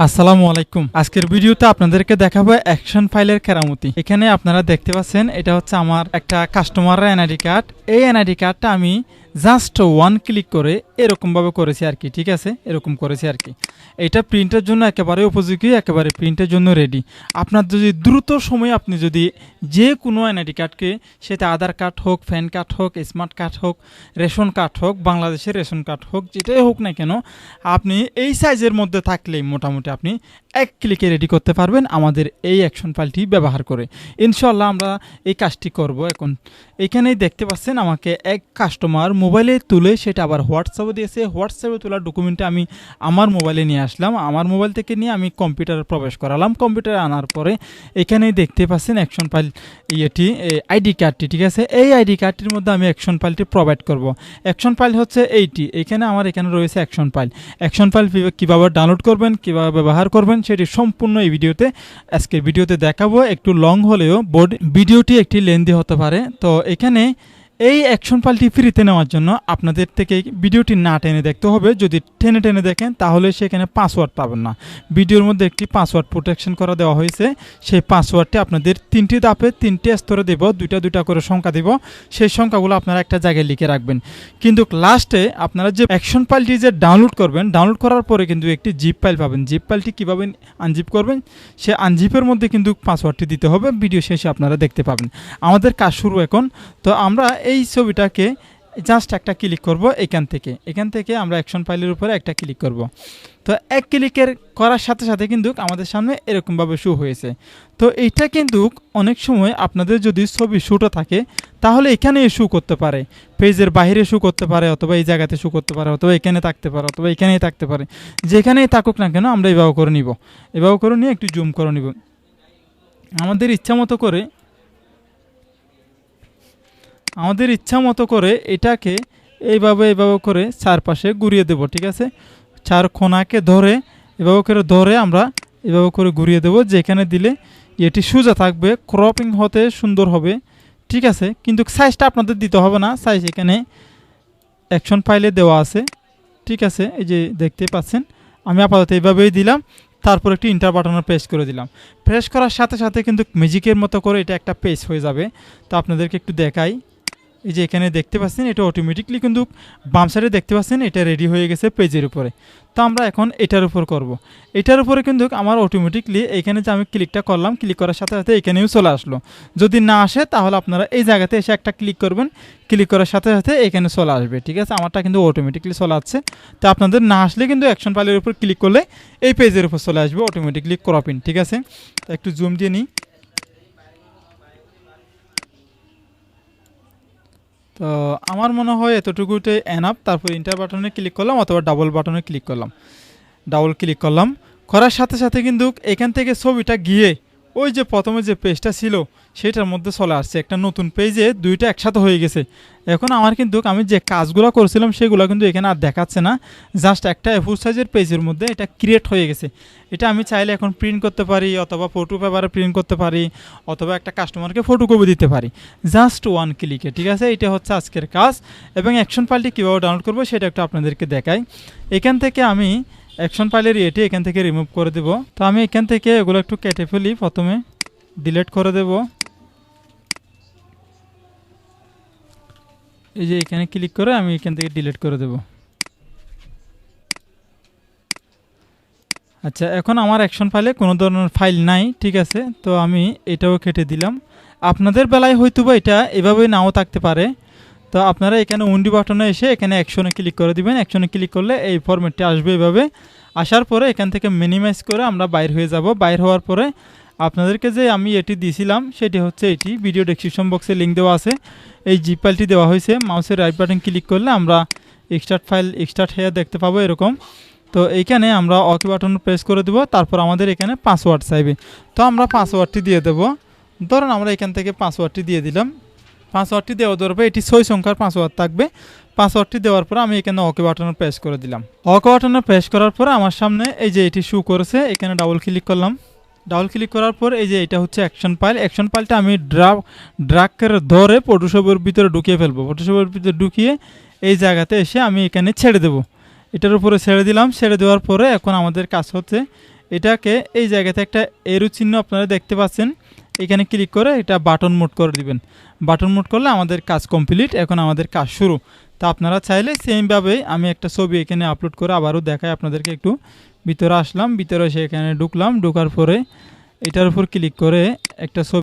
আসসালামু আলাইকুম। আজকের ভিডিওতে আপনাদেরকে দেখাবো অ্যাকশন ফাইলের কেরামতি। এখানে আপনারা দেখতে পাচ্ছেন এটা হচ্ছে আমার একটা কাস্টমারের এনআইডি কার্ড। এই এনআইডি কার্ডটা আমি জাস্ট ওয়ান ক্লিক করে এরকম ভাবে করেছি আর কি, ঠিক আছে, এরকম করেছি আর কি। এটা প্রিন্টের জন্য একেবারে উপযোগী, একেবারে প্রিন্টের জন্য রেডি। আপনার যদি দ্রুত সময়ে আপনি যদি যে কোনো এনআইডি কার্ডকে, সেটা আধার কার্ড হোক, প্যান কার্ড হোক, স্মার্ট কার্ড হোক, রেশন কার্ড হোক, বাংলাদেশের রেশন কার্ড হোক, যেটাই হোক না কেন, আপনি এই সাইজের মধ্যে থাকলেই মোটামুটি আপনি এক ক্লিকে রেডি করতে পারবেন আমাদের এই অ্যাকশন ফাইলটি ব্যবহার করে। ইনশাল্লাহ আমরা এই কাজটি করব। এখন এখানেই দেখতে পাচ্ছেন আমাকে এক কাস্টমার মোবাইলে তুলে সেটা আবার হোয়াটসঅ্যাপে দিয়েছে। হোয়াটসঅ্যাপে তোলা ডকুমেন্টটা আমি আমার মোবাইলে নিয়ে আসলাম, আমার মোবাইল থেকে নিয়ে আমি কম্পিউটারে প্রবেশ করালাম। কম্পিউটারে আনার পরে এখানেই দেখতে পাচ্ছেন অ্যাকশন ফাইল ইয়েটি আইডি কার্ডটি, ঠিক আছে। এই আইডি কার্ডটির মধ্যে আমি অ্যাকশন ফাইলটি প্রোভাইড করব। অ্যাকশন ফাইল হচ্ছে এইটি, এখানে আমার এখানে রয়েছে অ্যাকশন ফাইল। অ্যাকশন ফাইল কীভাবে ডাউনলোড করবেন, কীভাবে ব্যবহার করবেন সেটি সম্পূর্ণ এই ভিডিওতে আজকের ভিডিওতে দেখাবো। একটু লং হলেও ভিডিওটি একটি লেন্দি হতে পারে। তো এখানে এই অ্যাকশন ফাইলটি ফ্রিতে নেওয়ার জন্য আপনাদের থেকে ভিডিওটি না টেনে দেখতে হবে। যদি টেনে টেনে দেখেন তাহলে সেখানে পাসওয়ার্ড পাবেন না। ভিডিওর মধ্যে একটি পাসওয়ার্ড প্রোটেকশন করা দেওয়া হয়েছে। সেই পাসওয়ার্ডটি আপনাদের তিনটি ধাপে তিনটি স্তরে দেব, দুইটা করে সংখ্যা দেব। সেই সংখ্যাগুলো আপনারা একটা জায়গায় লিখে রাখবেন। কিন্তু লাস্টে আপনারা যে অ্যাকশন ফাইলটি যে ডাউনলোড করবেন, ডাউনলোড করার পরে কিন্তু একটি জিপ ফাইল পাবেন। জিপ ফাইলটি কীভাবে আনজিপ করবেন, সে আনজিপের মধ্যে কিন্তু পাসওয়ার্ডটি দিতে হবে। ভিডিও শেষে আপনারা দেখতে পাবেন। আমাদের কাজ শুরু এখন। তো আমরা এই ছবিটাকে জাস্ট একটা ক্লিক করব এখান থেকে আমরা অ্যাকশন ফাইলের উপরে একটা ক্লিক করব। তো এক ক্লিকের করার সাথে সাথে কিন্তু আমাদের সামনে এরকমভাবে শো হয়েছে। তো এইটা কিন্তু অনেক সময় আপনাদের যদি ছবি শ্যুটও থাকে তাহলে এখানে শো করতে পারে, পেজের বাইরে শো করতে পারে, অথবা এই জায়গাতে শো করতে পারে, অথবা এখানে থাকতে পারে, অথবা এখানেই থাকতে পারে। যেখানেই থাকুক না কেন আমরা এভাবে করে নিব, এভাবে করে নিয়ে একটু জুম করে নিব। আমাদের ইচ্ছা মতো করে এটাকে এইভাবে করে চারপাশে ঘুরিয়ে দেব, ঠিক আছে। চার কোণাকে ধরে আমরা এভাবে করে ঘুরিয়ে দেব। যেখানে দিলে এটি সোজা থাকবে, ক্রপিং হতে সুন্দর হবে, ঠিক আছে। কিন্তু সাইজটা আপনাদের দিতে হবে না, সাইজ এখানে অ্যাকশন ফাইলে দেওয়া আছে, ঠিক আছে। এই যে দেখতে পাচ্ছেন আমি আপাতত এইভাবেই দিলাম। তারপর একটি ইন্টার বাটনে প্রেস করে দিলাম। প্রেস করার সাথে সাথে কিন্তু ম্যাজিকের মতো করে এটা একটা পেজ হয়ে যাবে। তো আপনাদেরকে একটু দেখাই। এই যে এখানে দেখতে পাচ্ছেন এটা অটোমেটিকলি কিন্তু বাম সাইডে দেখতে পাচ্ছেন এটা রেডি হয়ে গেছে পেজের উপরে। তো আমরা এখন এটার উপর করব। এটার উপরে কিন্তু আমার অটোমেটিকলি এখানে যে আমি ক্লিকটা করলাম, ক্লিক করার সাথে সাথে এখানেও চলে আসলো। যদি না আসে তাহলে আপনারা এই জায়গাতে এসে একটা ক্লিক করবেন, ক্লিক করার সাথে সাথে এখানে চলে আসবে, ঠিক আছে। আমারটা কিন্তু অটোমেটিকলি চলে আসছে। তো আপনাদের না আসলে কিন্তু অ্যাকশন ফাইলের উপর ক্লিক করলে এই পেজের উপর চলে আসবে অটোমেটিকলি ক্রপিং, ঠিক আছে। তো একটু জুম দিয়ে নিই। তো আমার মনে হয় এতটুকুতে এনাফ। তারপর ইন্টার বাটনে ক্লিক করলাম, অথবা ডাবল বাটনে ক্লিক করলাম। করার সাথে সাথে কিন্তু এখান থেকে ছবিটা গিয়ে ওই যে প্রথমে যে পেজটা ছিল সেটার মধ্যে চলে আসছে। একটা নতুন পেজে দুইটা একসাথে হয়ে গেছে। এখন আমার কিন্তু আমি যে কাজগুলো করছিলাম সেগুলো কিন্তু এখানে আর দেখাচ্ছে না। জাস্ট একটা এ4 সাইজের পেজের মধ্যে এটা ক্রিয়েট হয়ে গেছে। এটা আমি চাইলে এখন প্রিন্ট করতে পারি, অথবা ফটো পেপারে প্রিন্ট করতে পারি, অথবা একটা কাস্টমারকে ফটোকপি দিতে পারি জাস্ট ওয়ান ক্লিকে, ঠিক আছে। এটা হচ্ছে আজকের কাজ। এবং অ্যাকশন ফাইলটি কীভাবে ডাউনলোড করবো সেটা একটু আপনাদেরকে দেখাই। এখান থেকে আমি অ্যাকশন ফাইলের এটি এখান থেকে রিমুভ করে দেব। তো আমি এখান থেকে এগুলো একটু কেটে ফেলি, প্রথমে ডিলিট করে দেব। এই যে এখানে ক্লিক করে আমি এখান থেকে ডিলিট করে দেব। আচ্ছা, এখন আমার অ্যাকশন ফাইলে কোনো ধরনের ফাইল নাই, ঠিক আছে। তো আমি এটাও কেটে দিলাম। আপনাদের বেলায় হয়তো বা এটা এভাবে নাও থাকতে পারে। তো আপনারা এখানে উইন্ডো বাটনে এসে এখানে অ্যাকশনে ক্লিক করে দিবেন। অ্যাকশনে ক্লিক করলে এই ফরম্যাটটি আসবে এভাবে। আসার পরে এখান থেকে মিনিমাইজ করে আমরা বাইর হয়ে যাব। বাইর হওয়ার পরে আপনাদেরকে যে আমি এটি দিয়েছিলাম সেটি হচ্ছে এটি, ভিডিও ডেসক্রিপশন বক্সে লিঙ্ক দেওয়া আছে। এই জিপ ফাইলটি দেওয়া হয়েছে। মাউসের রাইট বাটন ক্লিক করলে আমরা এক্সট্রাক্ট হেয়ার দেখতে পাবো এরকম। তো এইখানে আমরা ওকে বাটন প্রেস করে দেব। তারপর আমাদের এখানে পাসওয়ার্ড চাইবে। তো আমরা পাসওয়ার্ডটি দিয়ে দেব। ধরুন আমরা এখান থেকে পাসওয়ার্ডটি দিয়ে দিলাম। পাসওয়ার্ডটি দেওয়া দরকার, এটি 6 সংখ্যার পাসওয়ার্ড থাকবে। পাসওয়ার্ডটি দেওয়ার পর আমি এখানে ওকে বাটনে প্রেস করে দিলাম। ওকে বাটনে প্রেস করার পরে আমার সামনে এই যে এটি শো করেছে, এখানে ডাবল ক্লিক করলাম। ডাবল ক্লিক করার পর এই যে এটা হচ্ছে অ্যাকশন ফাইল। অ্যাকশন ফাইলটা আমি ড্রাগ করে ধরে ফটোশপের ভিতরে ঢুকিয়ে ফেলবো। ফটোশপের ভিতরে ঢুকিয়ে এই জায়গাতে এসে আমি এখানে ছেড়ে দেব। এটার উপরে ছেড়ে দিলাম। ছেড়ে দেওয়ার পরে এখন আমাদের কাজ হচ্ছে এটাকে এই জায়গাতে একটা এরো চিহ্ন আপনারা দেখতে পাচ্ছেন, এখানে ক্লিক করে এটা বাটন মোড করে দিবেন। বাটন মোড করলে আমাদের কাজ কমপ্লিট, এখন আমাদের কাজ শুরু। তা আপনারা চাইলে সেমভাবে আমি একটা ছবি এখানে আপলোড করে আবারও দেখাই আপনাদেরকে। একটু ভিতরে আসলাম, ভিতরে এসে এখানে ঢুকলাম, ঢোকার পরে এটার উপর ক্লিক করে একটা ছবি